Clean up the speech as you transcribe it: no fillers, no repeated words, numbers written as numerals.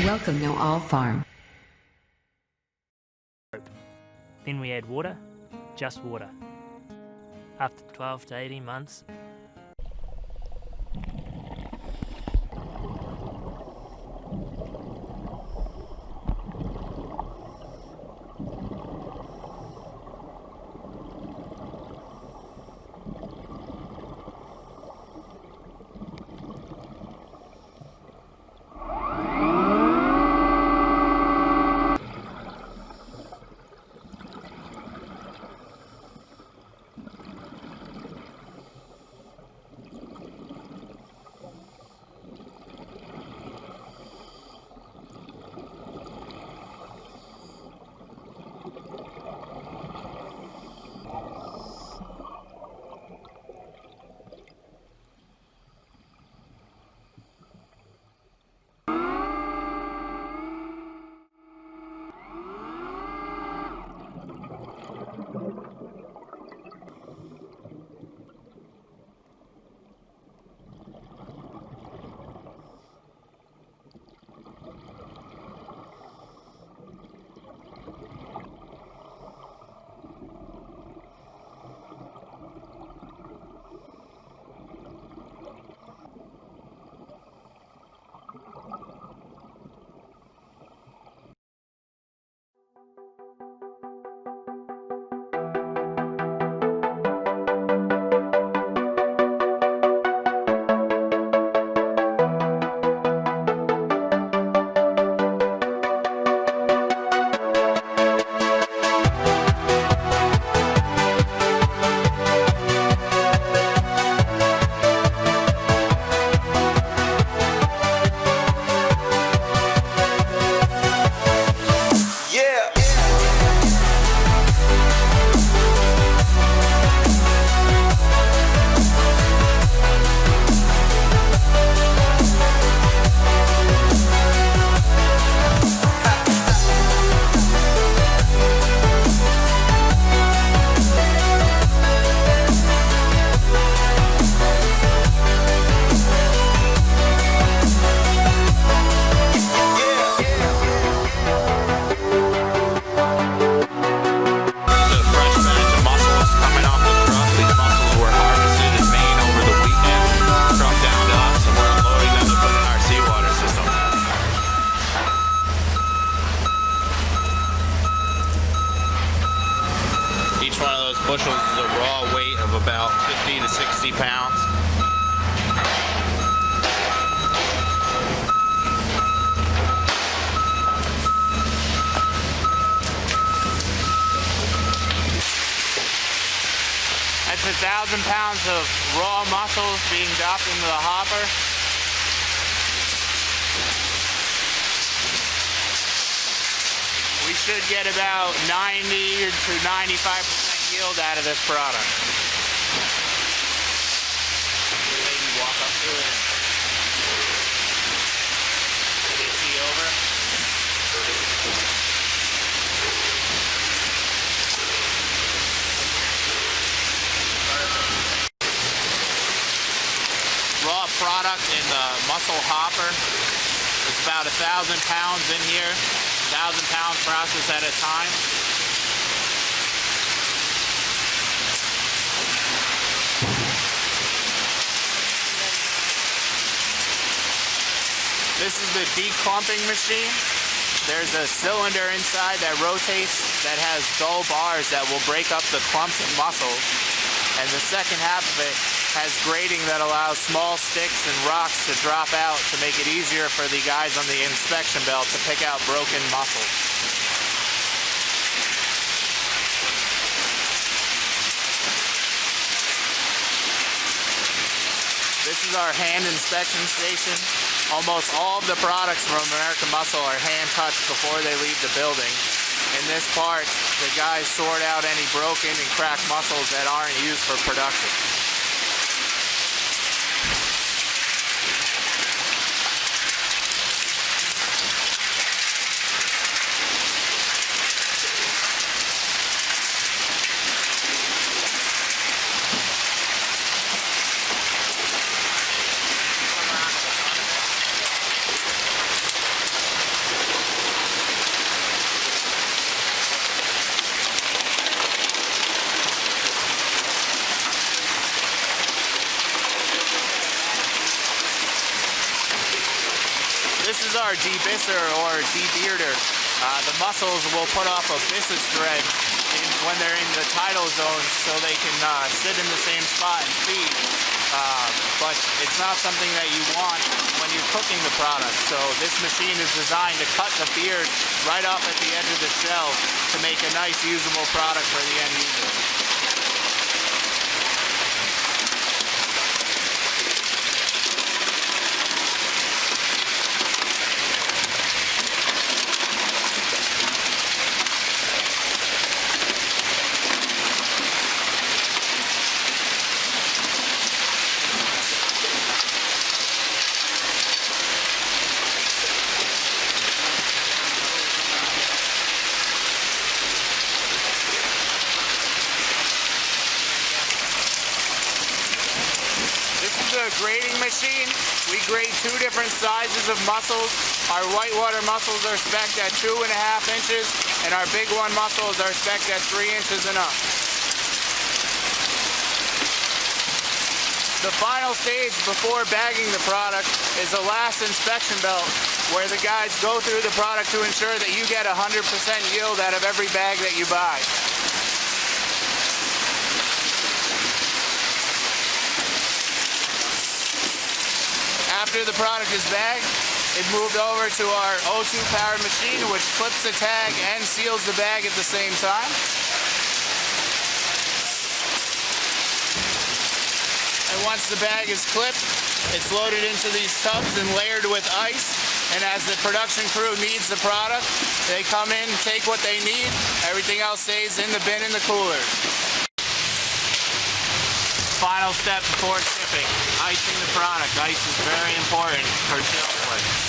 Welcome to All Farm. Then we add water, just water. After 12 to 18 months, each one of those bushels is a raw weight of about 50 to 60 pounds. That's 1,000 pounds of raw mussels being dropped into the hopper. We should get about 90 to 95% yield out of this product. Maybe walk up to it and put the sea over. Raw product in the mussel hopper. It's about 1,000 pounds in here. 1,000 pound process at a time. This is the declumping machine. There's a cylinder inside that rotates that has dull bars that will break up the clumps of mussel. And the second half of it has grating that allows small sticks and rocks to drop out to make it easier for the guys on the inspection belt to pick out broken mussels. This is our hand inspection station. Almost all of the products from American Mussel are hand touched before they leave the building. In this part, the guys sort out any broken and cracked mussels that aren't used for production. This is our debisser or debearder. The mussels will put off a byssus thread when they're in the tidal zone so they can sit in the same spot and feed. But it's not something that you want when you're cooking the product. So this machine is designed to cut the beard right off at the edge of the shell to make a nice usable product for the end user. A grading machine. We grade 2 different sizes of mussels. Our whitewater mussels are spec'd at 2.5 inches, and our big one mussels are spec'd at 3 inches and up. The final stage before bagging the product is the last inspection belt, where the guys go through the product to ensure that you get 100% yield out of every bag that you buy. After the product is bagged, it moved over to our O2 powered machine, which clips the tag and seals the bag at the same time. And once the bag is clipped, it's loaded into these tubs and layered with ice. And as the production crew needs the product, they come in, take what they need. Everything else stays in the bin in the cooler. Final step before shipping, icing the product. Ice is very important for shell play.